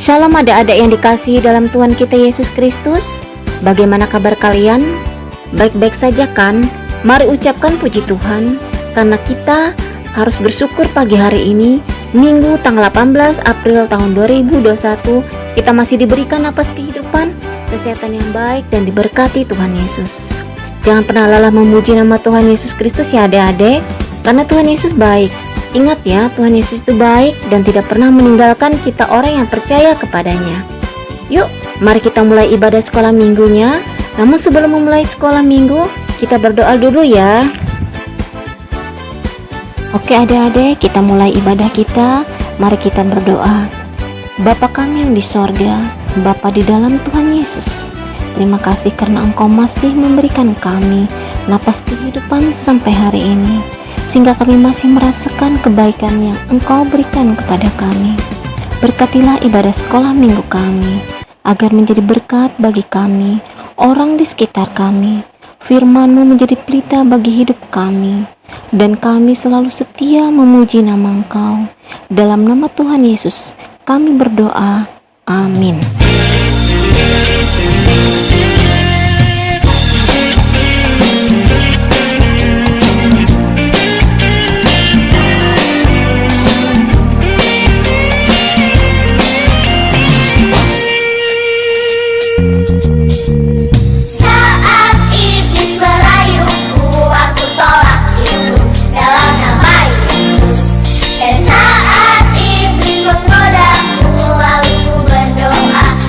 Shalom adik-adik yang dikasihi dalam Tuhan kita Yesus Kristus. Bagaimana kabar kalian? Baik-baik saja kan? Mari ucapkan puji Tuhan, karena kita harus bersyukur pagi hari ini, Minggu tanggal 18 April tahun 2021. Kita masih diberikan napas kehidupan, kesehatan yang baik, dan diberkati Tuhan Yesus. Jangan pernah lelah memuji nama Tuhan Yesus Kristus ya adik-adik, karena Tuhan Yesus baik. Ingat ya, Tuhan Yesus itu baik dan tidak pernah meninggalkan kita orang yang percaya kepadanya. Yuk, mari kita mulai ibadah sekolah minggunya. Namun sebelum memulai sekolah minggu, kita berdoa dulu ya. Oke adik-adik, kita mulai ibadah kita. Mari kita berdoa. Bapa kami yang di sorga, Bapa di dalam Tuhan Yesus, terima kasih karena Engkau masih memberikan kami napas kehidupan sampai hari ini, sehingga kami masih merasakan kebaikan yang Engkau berikan kepada kami. Berkatilah ibadah sekolah minggu kami, agar menjadi berkat bagi kami, orang di sekitar kami. Firman-Mu menjadi pelita bagi hidup kami, dan kami selalu setia memuji nama Engkau. Dalam nama Tuhan Yesus, kami berdoa. Amin. Dan saat iblis menggodaku, lalu ku berdoa.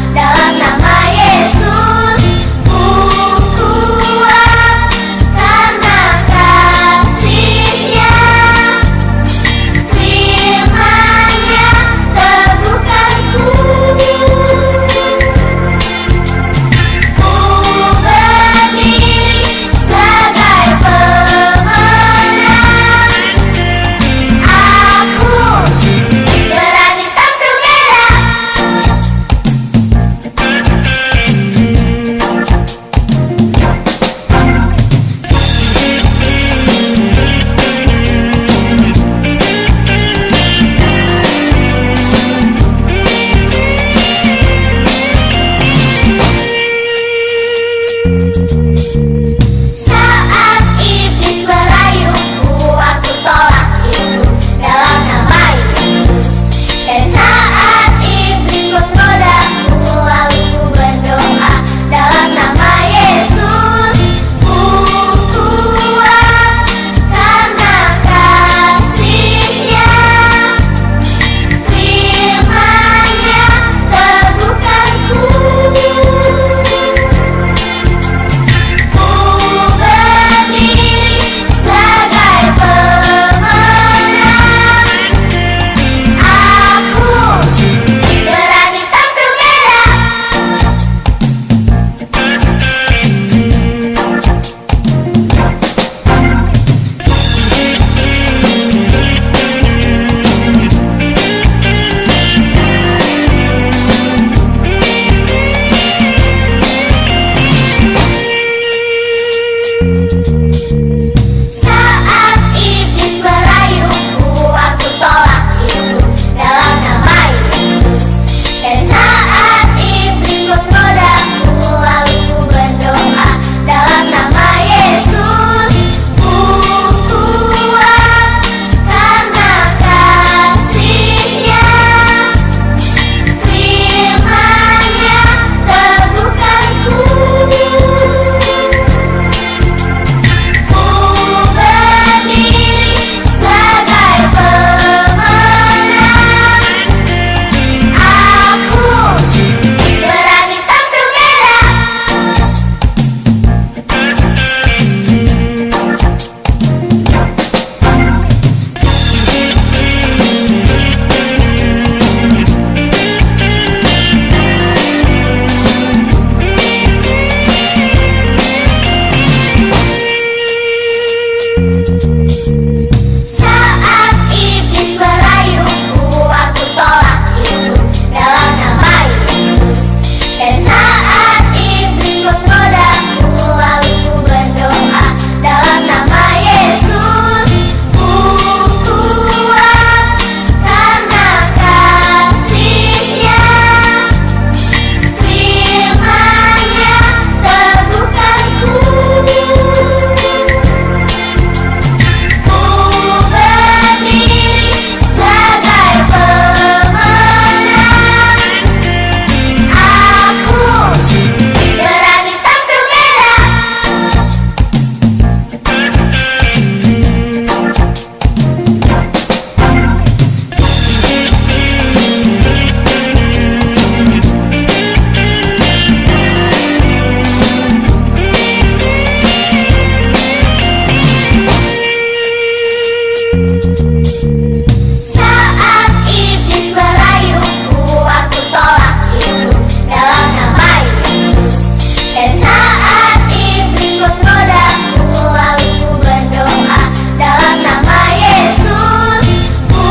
Saat iblis merayuku, aku tolak itu dalam nama Yesus. Dan saat iblis menggodaku, lalu ku berdoa dalam nama Yesus. Ku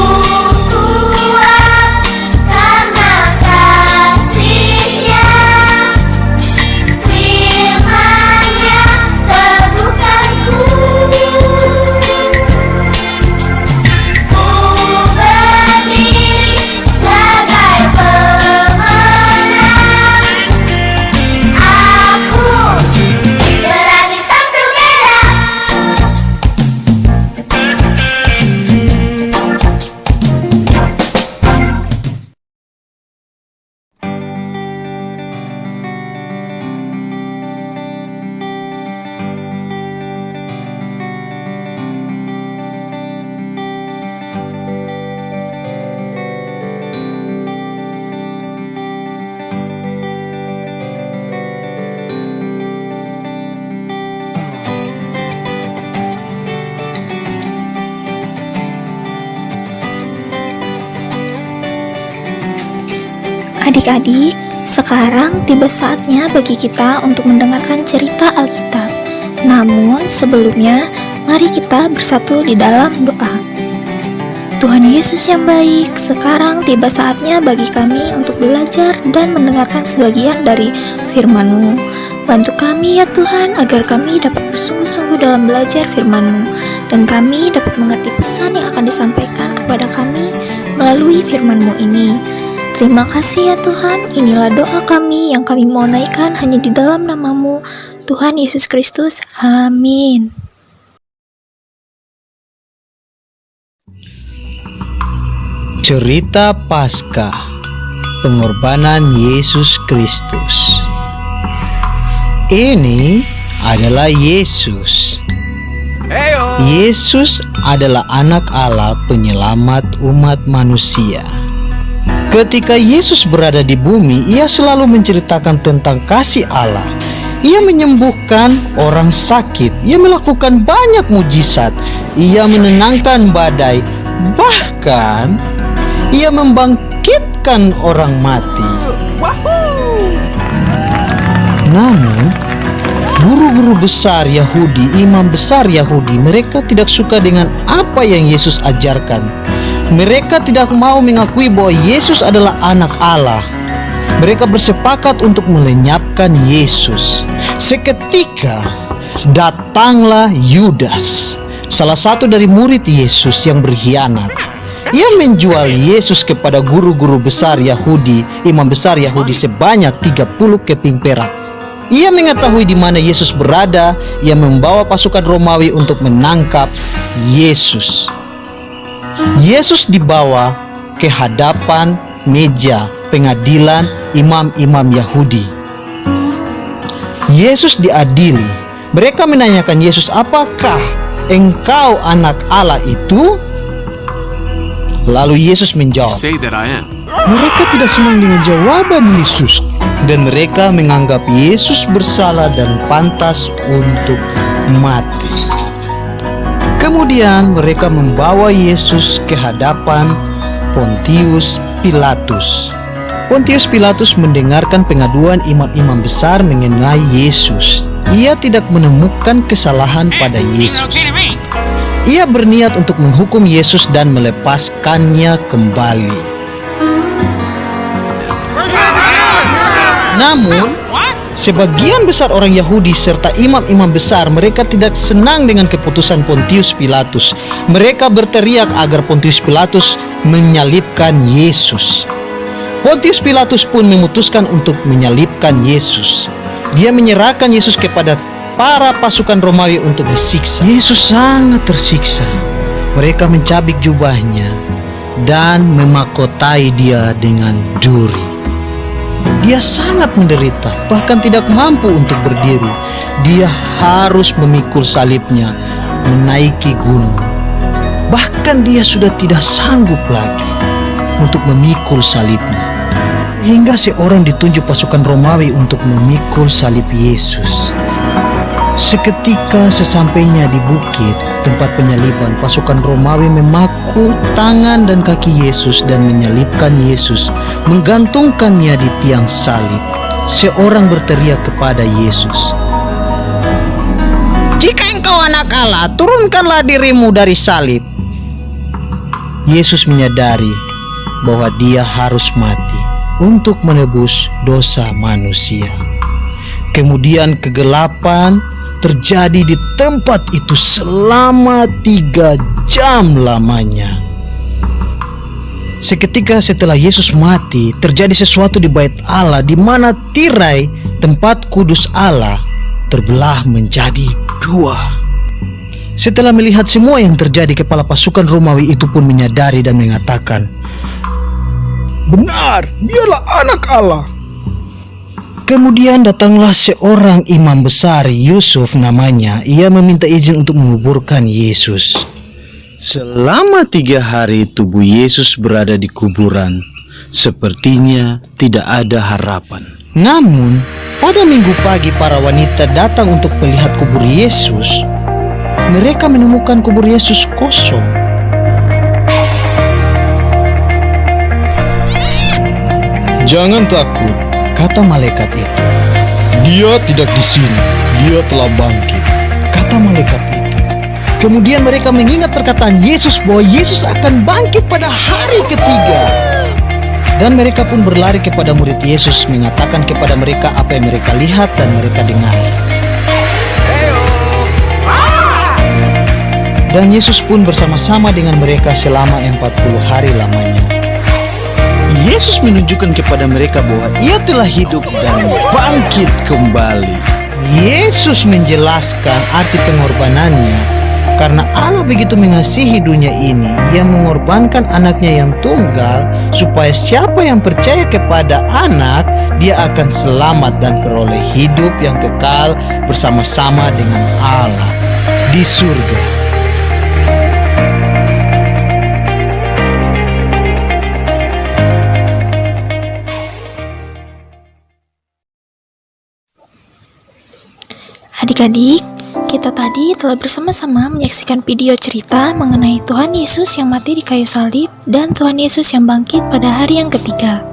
kuat karena kasih-Nya, firman-Nya teguhkanku. Ku berdiri sebagai pemenang. Aku berani tampil merah. Adik-adik, sekarang tiba saatnya bagi kita untuk mendengarkan cerita Alkitab. Namun sebelumnya, mari kita bersatu di dalam doa. Tuhan Yesus yang baik, sekarang tiba saatnya bagi kami untuk belajar dan mendengarkan sebagian dari firman-Mu. Bantu kami ya Tuhan, agar kami dapat bersungguh-sungguh dalam belajar firman-Mu, dan kami dapat mengerti pesan yang akan disampaikan kepada kami melalui firman-Mu ini. Terima kasih ya Tuhan, inilah doa kami yang kami mau naikkan hanya di dalam nama-Mu, Tuhan Yesus Kristus. Amin. Cerita Paskah, pengorbanan Yesus Kristus. Ini adalah Yesus. Yesus adalah anak Allah, penyelamat umat manusia. Ketika Yesus berada di bumi, Ia selalu menceritakan tentang kasih Allah. Ia menyembuhkan orang sakit, Ia melakukan banyak mujizat, Ia menenangkan badai, bahkan Ia membangkitkan orang mati. Namun, guru-guru besar Yahudi, imam besar Yahudi, mereka tidak suka dengan apa yang Yesus ajarkan. Mereka tidak mau mengakui bahwa Yesus adalah anak Allah. Mereka bersepakat untuk melenyapkan Yesus. Seketika datanglah Yudas, salah satu dari murid Yesus yang berkhianat. Ia menjual Yesus kepada guru-guru besar Yahudi, imam besar Yahudi sebanyak 30 keping perak. Ia mengetahui di mana Yesus berada. Ia membawa pasukan Romawi untuk menangkap Yesus. Yesus dibawa ke hadapan meja pengadilan imam-imam Yahudi. Yesus diadili. Mereka menanyakan Yesus, "Apakah engkau anak Allah itu?" Lalu Yesus menjawab, Say that I am. mereka tidak senang dengan jawaban Yesus, dan mereka menganggap Yesus bersalah dan pantas untuk mati. Kemudian mereka membawa Yesus ke hadapan Pontius Pilatus. Pontius Pilatus mendengarkan pengaduan imam-imam besar mengenai Yesus. Ia tidak menemukan kesalahan pada Yesus. Ia berniat untuk menghukum Yesus dan melepaskannya kembali. Namun, sebagian besar orang Yahudi serta imam-imam besar, mereka tidak senang dengan keputusan Pontius Pilatus. Mereka berteriak agar Pontius Pilatus menyalibkan Yesus. Pontius Pilatus pun memutuskan untuk menyalibkan Yesus. Dia menyerahkan Yesus kepada para pasukan Romawi untuk disiksa. Yesus sangat tersiksa. Mereka mencabik jubahnya dan memakotai dia dengan duri. Dia sangat menderita, bahkan tidak mampu untuk berdiri. Dia harus memikul salibnya, menaiki gunung. Bahkan dia sudah tidak sanggup lagi untuk memikul salibnya. Hingga seorang ditunjuk pasukan Romawi untuk memikul salib Yesus. Seketika sesampainya di bukit tempat penyaliban, pasukan Romawi memaku tangan dan kaki Yesus dan menyalibkan Yesus, menggantungkannya di tiang salib. Seorang berteriak kepada Yesus, "Jika engkau anak Allah, turunkanlah dirimu dari salib." Yesus menyadari bahwa dia harus mati untuk menebus dosa manusia. Kemudian kegelapan terjadi di tempat itu selama 3 jam lamanya. Seketika setelah Yesus mati, terjadi sesuatu di bait Allah, di mana tirai tempat kudus Allah terbelah menjadi 2. Setelah melihat semua yang terjadi, kepala pasukan Romawi itu pun menyadari dan mengatakan, "Benar, dialah anak Allah." Kemudian datanglah seorang imam besar, Yusuf namanya. Ia meminta izin untuk menguburkan Yesus. Selama 3 hari tubuh Yesus berada di kuburan. Sepertinya tidak ada harapan. Namun, pada minggu pagi para wanita datang untuk melihat kubur Yesus. Mereka menemukan kubur Yesus kosong. "Jangan takut," kata malaikat itu. "Dia tidak di sini, dia telah bangkit," kata malaikat itu. Kemudian mereka mengingat perkataan Yesus bahwa Yesus akan bangkit pada hari ketiga. Dan mereka pun berlari kepada murid Yesus, mengatakan kepada mereka apa yang mereka lihat dan mereka dengar. Dan Yesus pun bersama-sama dengan mereka selama 40 hari lamanya. Yesus menunjukkan kepada mereka bahwa ia telah hidup dan bangkit kembali. Yesus menjelaskan arti pengorbanannya. Karena Allah begitu mengasihi dunia ini, ia mengorbankan anaknya yang tunggal, supaya siapa yang percaya kepada anak, dia akan selamat dan beroleh hidup yang kekal bersama-sama dengan Allah di surga. Adik-adik, kita tadi telah bersama-sama menyaksikan video cerita mengenai Tuhan Yesus yang mati di kayu salib dan Tuhan Yesus yang bangkit pada hari yang ketiga.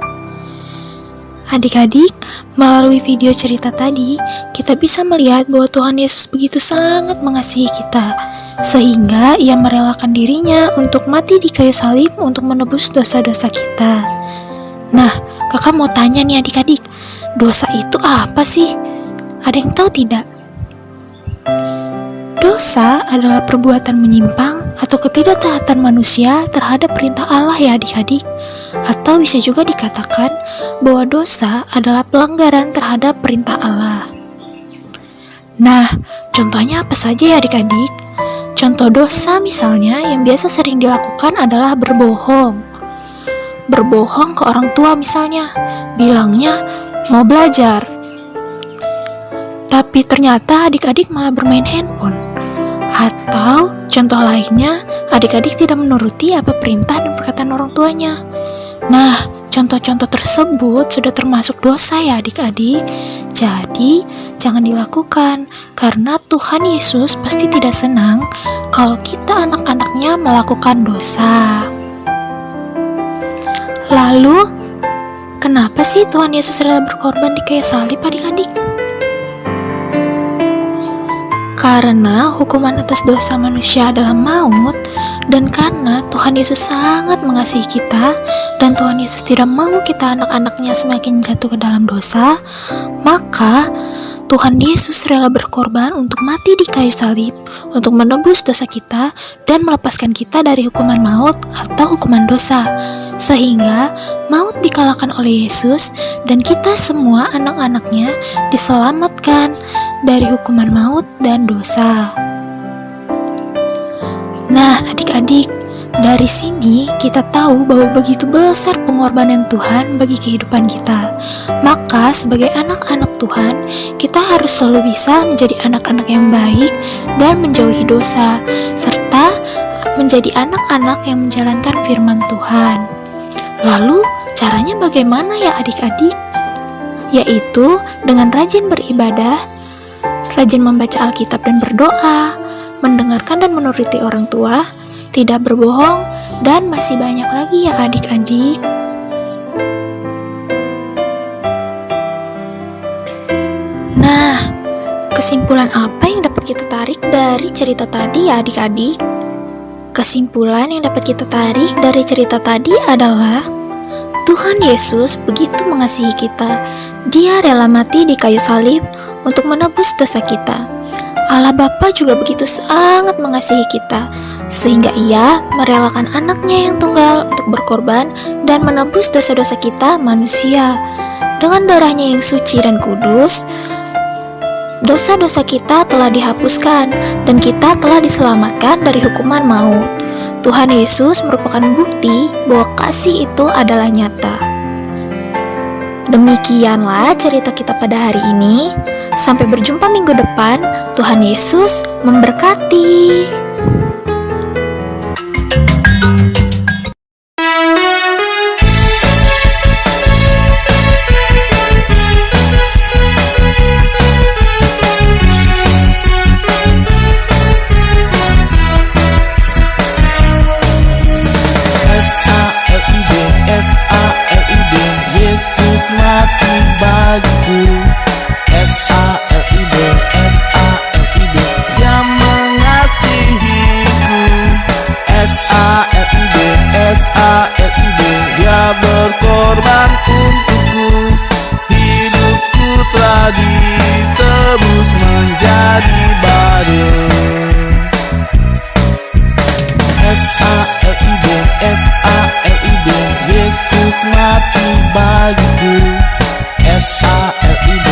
Adik-adik, melalui video cerita tadi, kita bisa melihat bahwa Tuhan Yesus begitu sangat mengasihi kita, sehingga ia merelakan dirinya untuk mati di kayu salib untuk menebus dosa-dosa kita. Nah, kakak mau tanya nih adik-adik, dosa itu apa sih? Ada yang tahu tidak? Dosa adalah perbuatan menyimpang atau ketidaktaatan manusia terhadap perintah Allah ya adik-adik. Atau bisa juga dikatakan bahwa dosa adalah pelanggaran terhadap perintah Allah. Nah, contohnya apa saja ya adik-adik? Contoh dosa misalnya yang biasa sering dilakukan adalah berbohong. Berbohong ke orang tua misalnya, bilangnya mau belajar. Tapi ternyata adik-adik malah bermain handphone. Atau contoh lainnya, adik-adik tidak menuruti apa perintah dan perkataan orang tuanya. Nah, contoh-contoh tersebut sudah termasuk dosa ya adik-adik. Jadi, jangan dilakukan karena Tuhan Yesus pasti tidak senang kalau kita anak-anaknya melakukan dosa. Lalu, kenapa sih Tuhan Yesus rela berkorban di kayu salib adik-adik? Karena hukuman atas dosa manusia adalah maut, dan karena Tuhan Yesus sangat mengasihi kita, dan Tuhan Yesus tidak mau kita anak-anaknya semakin jatuh ke dalam dosa, maka Tuhan Yesus rela berkorban untuk mati di kayu salib, untuk menebus dosa kita, dan melepaskan kita dari hukuman maut atau hukuman dosa, sehingga maut dikalahkan oleh Yesus, dan kita semua anak-anaknya diselamatkan dari hukuman maut dan dosa. Nah, adik-adik, dari sini kita tahu bahwa begitu besar pengorbanan Tuhan bagi kehidupan kita. Maka sebagai anak-anak Tuhan, kita harus selalu bisa menjadi anak-anak yang baik dan menjauhi dosa, serta menjadi anak-anak yang menjalankan firman Tuhan. Lalu, caranya bagaimana ya adik-adik? Yaitu dengan rajin beribadah, rajin membaca Alkitab dan berdoa, mendengarkan dan menuruti orang tua, tidak berbohong, dan masih banyak lagi ya adik-adik. Nah, kesimpulan apa yang dapat kita tarik dari cerita tadi ya adik-adik? Kesimpulan yang dapat kita tarik dari cerita tadi adalah Tuhan Yesus begitu mengasihi kita. Dia rela mati di kayu salib untuk menebus dosa kita. Allah Bapa juga begitu sangat mengasihi kita, sehingga Ia merelakan anaknya yang tunggal untuk berkorban dan menebus dosa-dosa kita manusia. Dengan darahnya yang suci dan kudus, dosa-dosa kita telah dihapuskan dan kita telah diselamatkan dari hukuman maut. Tuhan Yesus merupakan bukti bahwa kasih itu adalah nyata. Demikianlah cerita kita pada hari ini. Sampai berjumpa minggu depan. Tuhan Yesus memberkati. S-A-L-I-D, Yesus mati bagiku. S-A-L-I-D, Dia mengasihiku. S-A-L-I-D, Dia berkorban untukku. Hidupku telah ditebus menjadi baru. S-A-L-I-D, Yesus mati bagiku. S-A-L-I-D,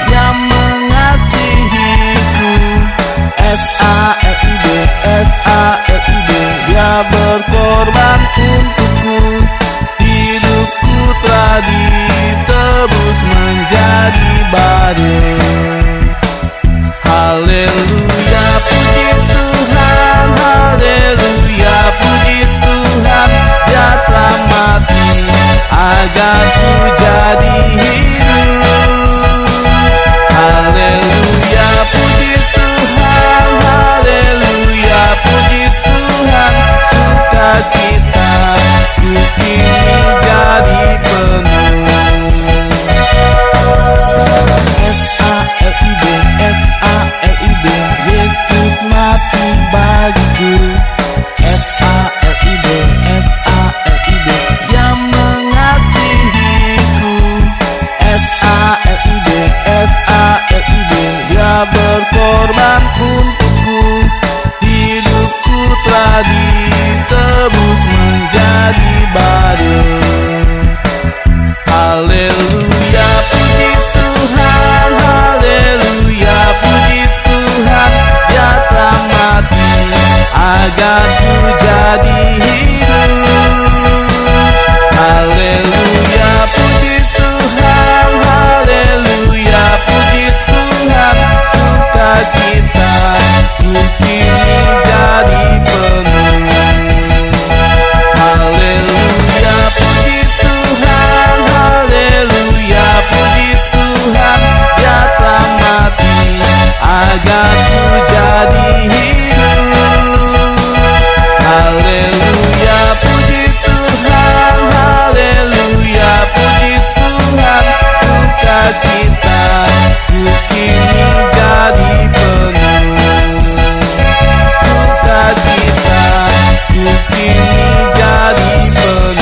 Dia mengasihiku. S-A-L-I-D, Dia berkorban untukku. Hidupku telah ditebus menjadi baru. Haleluya, puji Tuhan, haleluya, puji Tuhan. Dia telah mati agar ku jadi hidup. Haleluya, puji Tuhan, haleluya, puji Tuhan. Sukacita ku kini jadi penuh. S-A-L-I-D, Yesus mati bagiku. S-A-L-I-D, Dia mengasihiku. S-A-L-I-D, Dia berkorban untukku. Hidupku telah ditebus menjadi baru. Haleluya, puji Tuhan, haleluya, puji Tuhan. Dia telah mati agar ku jadi hidup. Haleluya, puji Tuhan, haleluya, puji Tuhan. Sukacita ku kini jadi penuh. Haleluya, puji Tuhan, haleluya, puji Tuhan. Dia telah mati agar ku jadi hidup. Haleluya, puji Tuhan, haleluya, puji Tuhan. Sukacita ku kini jadi penuh. Sukacita ku kini jadi penuh.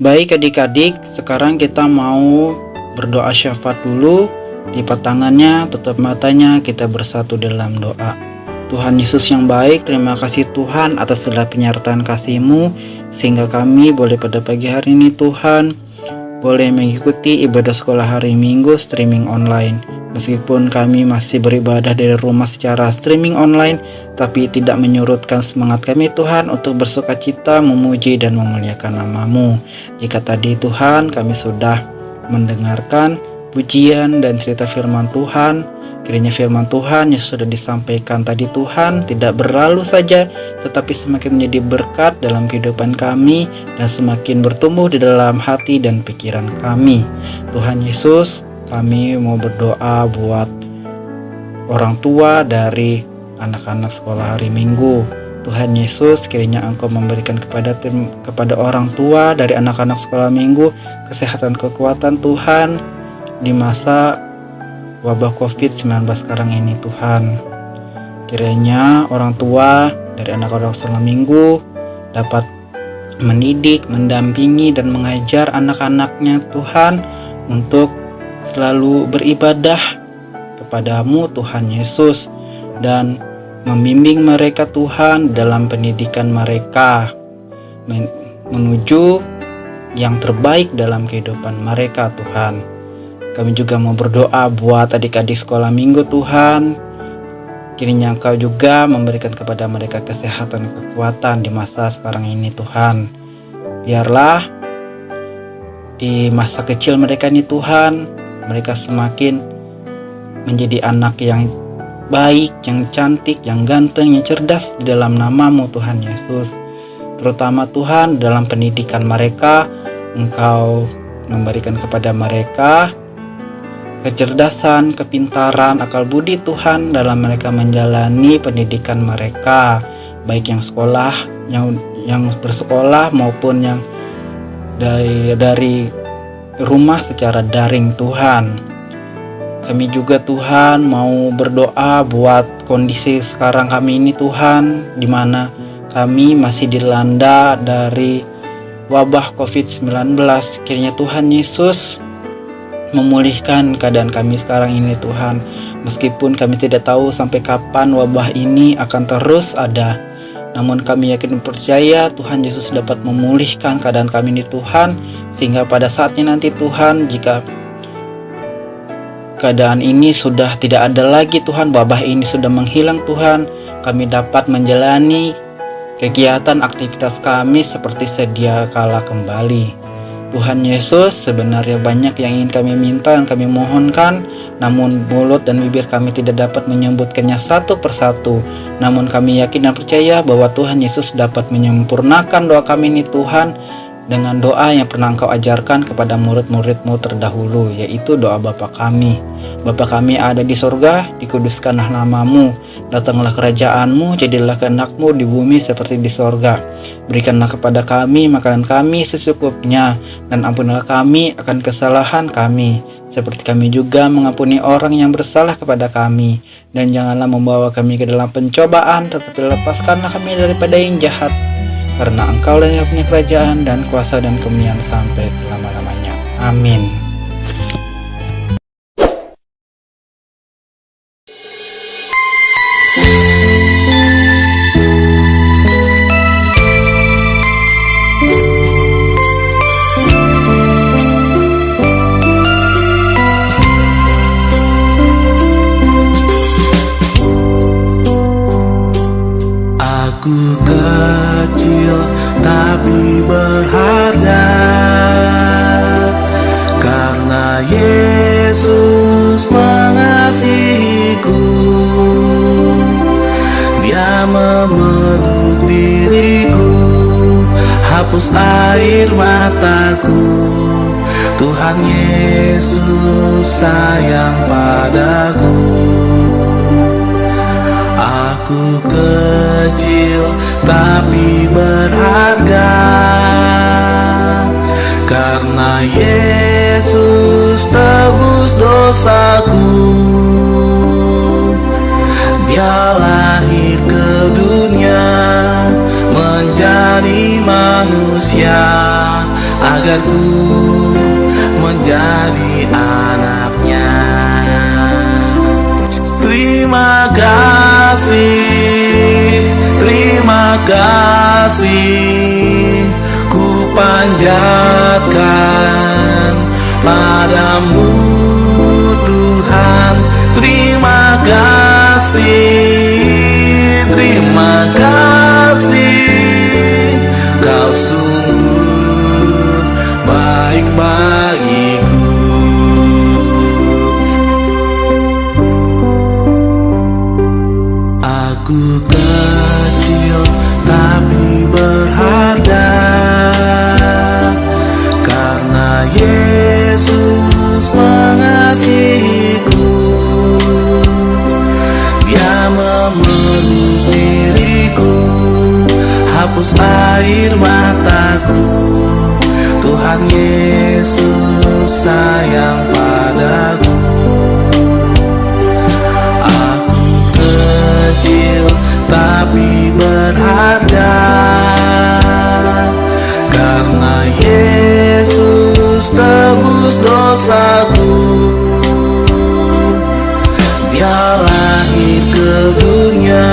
Baik adik-adik, sekarang kita mau berdoa syafaat dulu. Lipat tangannya, tutup matanya, kita bersatu dalam doa. Tuhan Yesus yang baik, terima kasih Tuhan atas segala penyertaan kasih-Mu, sehingga kami boleh pada pagi hari ini Tuhan, boleh mengikuti ibadah sekolah hari Minggu streaming online. Meskipun kami masih beribadah dari rumah secara streaming online, tapi tidak menyurutkan semangat kami Tuhan untuk bersukacita, memuji dan memuliakan nama-Mu. Jika tadi Tuhan kami sudah mendengarkan pujian dan cerita firman Tuhan, Kiranya firman Tuhan yang sudah disampaikan tadi Tuhan tidak berlalu saja, tetapi semakin menjadi berkat dalam kehidupan kami dan semakin bertumbuh di dalam hati dan pikiran kami. Tuhan Yesus, kami mau berdoa buat orang tua dari anak-anak sekolah hari Minggu. Tuhan Yesus, kiranya Engkau memberikan kepada orang tua dari anak-anak sekolah Minggu kesehatan, kekuatan Tuhan di masa wabah COVID-19 sekarang ini Tuhan. Kiranya orang tua dari anak-anak sekolah Minggu dapat mendidik, mendampingi dan mengajar anak-anaknya Tuhan untuk selalu beribadah kepadamu Tuhan Yesus, dan membimbing mereka Tuhan dalam pendidikan mereka menuju yang terbaik dalam kehidupan mereka Tuhan. Kami juga mau berdoa buat adik-adik sekolah Minggu Tuhan. Kiranya Engkau juga memberikan kepada mereka kesehatan dan kekuatan di masa sekarang ini Tuhan. Biarlah di masa kecil mereka ini Tuhan, mereka semakin menjadi anak yang baik, yang cantik, yang ganteng, yang cerdas di dalam nama-Mu Tuhan Yesus. Terutama Tuhan dalam pendidikan mereka, Engkau memberikan kepada mereka kecerdasan, kepintaran, akal budi Tuhan dalam mereka menjalani pendidikan mereka, baik yang sekolah, yang bersekolah maupun yang dari rumah secara daring Tuhan. Kami juga Tuhan mau berdoa buat kondisi sekarang kami ini Tuhan, di mana kami masih dilanda dari wabah COVID-19. Kiranya Tuhan Yesus memulihkan keadaan kami sekarang ini Tuhan. Meskipun kami tidak tahu sampai kapan wabah ini akan terus ada, namun kami yakin percaya Tuhan Yesus dapat memulihkan keadaan kami ini Tuhan, sehingga pada saatnya nanti Tuhan, jika keadaan ini sudah tidak ada lagi Tuhan, wabah ini sudah menghilang Tuhan, kami dapat menjalani kegiatan aktivitas kami seperti sedia kala kembali. Tuhan Yesus, sebenarnya banyak yang ingin kami minta dan kami mohonkan, namun mulut dan bibir kami tidak dapat menyebutkannya satu persatu. Namun kami yakin dan percaya bahwa Tuhan Yesus dapat menyempurnakan doa kami ini Tuhan, dengan doa yang pernah Engkau ajarkan kepada murid-murid-Mu terdahulu, yaitu doa Bapa kami. Bapa kami ada di sorga, dikuduskanlah nama-Mu, datanglah kerajaan-Mu, jadilah kehendak-Mu di bumi seperti di sorga. Berikanlah kepada kami makanan kami secukupnya, dan ampunilah kami akan kesalahan kami, seperti kami juga mengampuni orang yang bersalah kepada kami. Dan janganlah membawa kami ke dalam pencobaan, tetapi lepaskanlah kami daripada yang jahat. Karena Engkau lah yang punya kerajaan dan kuasa dan kemuliaan sampai selama-lamanya. Amin. Aku kecil tapi berharga, karena Yesus mengasihiku. Dia memeluk diriku, hapus air mataku. Tuhan Yesus sayang padaku. Aku kecil tapi berharga, karena Yesus tebus dosaku. Dia lahir ke dunia menjadi manusia, agar ku menjadi anaknya. Terima kasih, ku panjatkan padamu Tuhan. Terima kasih, Kau sungguh baik bagiku. Yesus sayang padaku. Aku kecil tapi berharga, karena Yesus tebus dosaku. Dia lahir ke dunia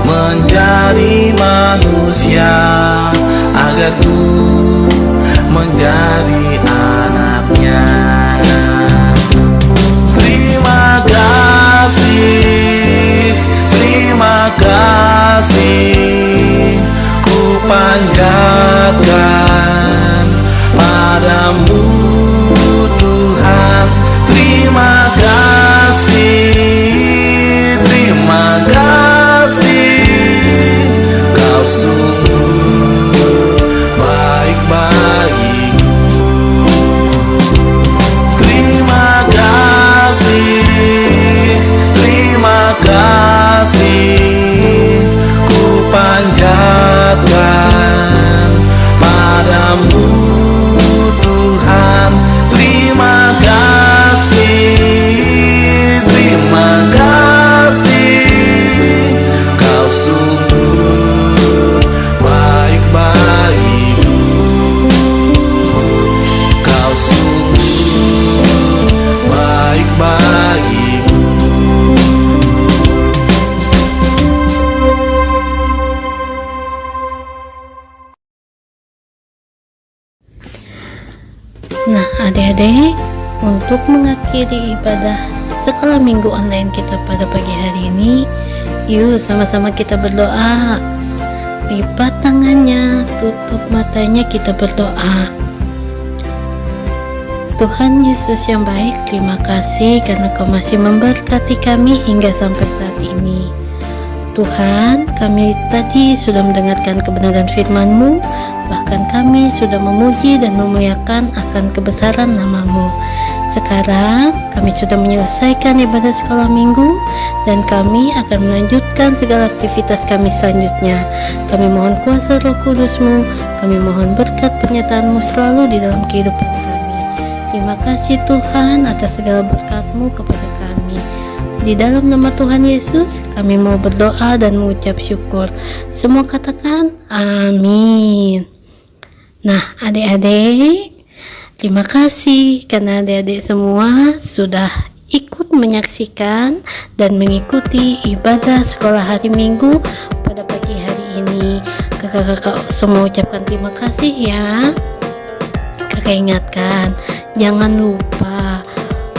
menjadi manusia, agar ku menjadi anaknya. Terima kasih, terima kasih, ku panjatkan padamu Tuhan. Terima kasih, terima kasih, kau sungguh baik bagiku. Terima kasih, terima kasih, ku panjatkan padamu Tuhan. Terima kasih, terima kasih, kau sungguh baik bagiku. Kau sungguh baik bagiku. Nah, adik-adik, untuk mengakhiri ibadah sekolah minggu online kita pada pagi hari ini, yuk sama-sama kita berdoa. Lipat tangannya, tutup matanya, kita berdoa. Tuhan Yesus yang baik, terima kasih karena Kau masih memberkati kami hingga sampai saat ini. Tuhan, kami tadi sudah mendengarkan kebenaran firman-Mu, bahkan kami sudah memuji dan memuliakan akan kebesaran nama-Mu. Sekarang kami sudah menyelesaikan ibadah sekolah minggu dan kami akan melanjutkan segala aktivitas kami selanjutnya. Kami mohon kuasa Roh Kudus-Mu, kami mohon berkat pernyataan-Mu selalu di dalam kehidupan kami. Terima kasih Tuhan atas segala berkat-Mu kepada kami. Di dalam nama Tuhan Yesus kami mau berdoa dan mengucap syukur. Semua katakan amin. Nah, adik-adik, terima kasih karena adik-adik semua sudah ikut menyaksikan dan mengikuti ibadah sekolah hari Minggu pada pagi hari ini. Kakak-kakak semua ucapkan terima kasih ya. Kakak ingatkan, jangan lupa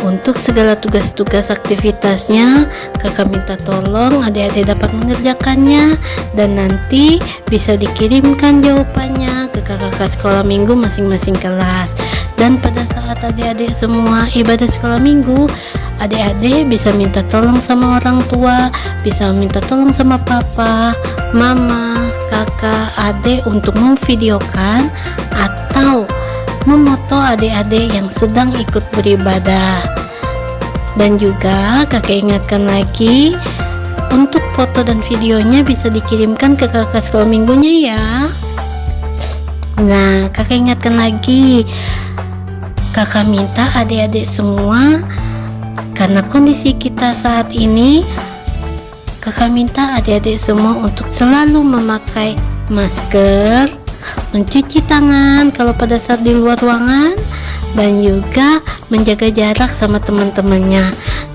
untuk segala tugas-tugas aktivitasnya, kakak minta tolong adik-adik dapat mengerjakannya dan nanti bisa dikirimkan jawabannya ke kakak sekolah minggu masing-masing kelas. Dan pada saat adik-adik semua ibadah sekolah minggu, adik-adik bisa minta tolong sama orang tua, bisa minta tolong sama papa, mama, kakak, adik untuk memvideokan atau memoto adik-adik yang sedang ikut beribadah. Dan juga kakak ingatkan lagi, untuk foto dan videonya bisa dikirimkan ke kakak sekolah minggunya ya. Nah, kakak ingatkan lagi, kakak minta adik-adik semua, karena kondisi kita saat ini, kakak minta adik-adik semua untuk selalu memakai masker, mencuci tangan kalau pada saat di luar ruangan, dan juga menjaga jarak sama teman-temannya.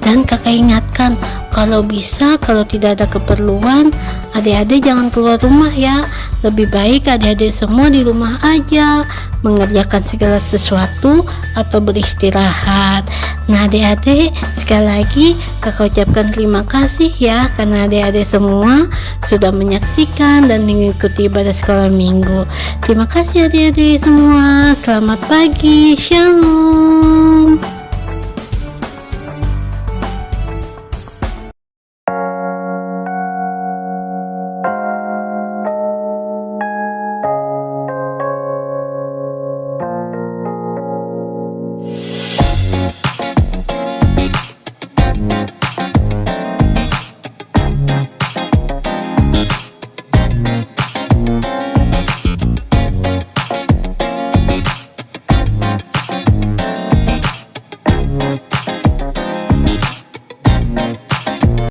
Dan kakak ingatkan, kalau bisa, kalau tidak ada keperluan, adik-adik jangan keluar rumah ya. Lebih baik adik-adik semua di rumah aja, mengerjakan segala sesuatu atau beristirahat. Nah adik-adik, sekali lagi kakak ucapkan terima kasih ya, karena adik-adik semua sudah menyaksikan dan mengikuti ibadah sekolah minggu. Terima kasih adik-adik semua, selamat pagi, shalom.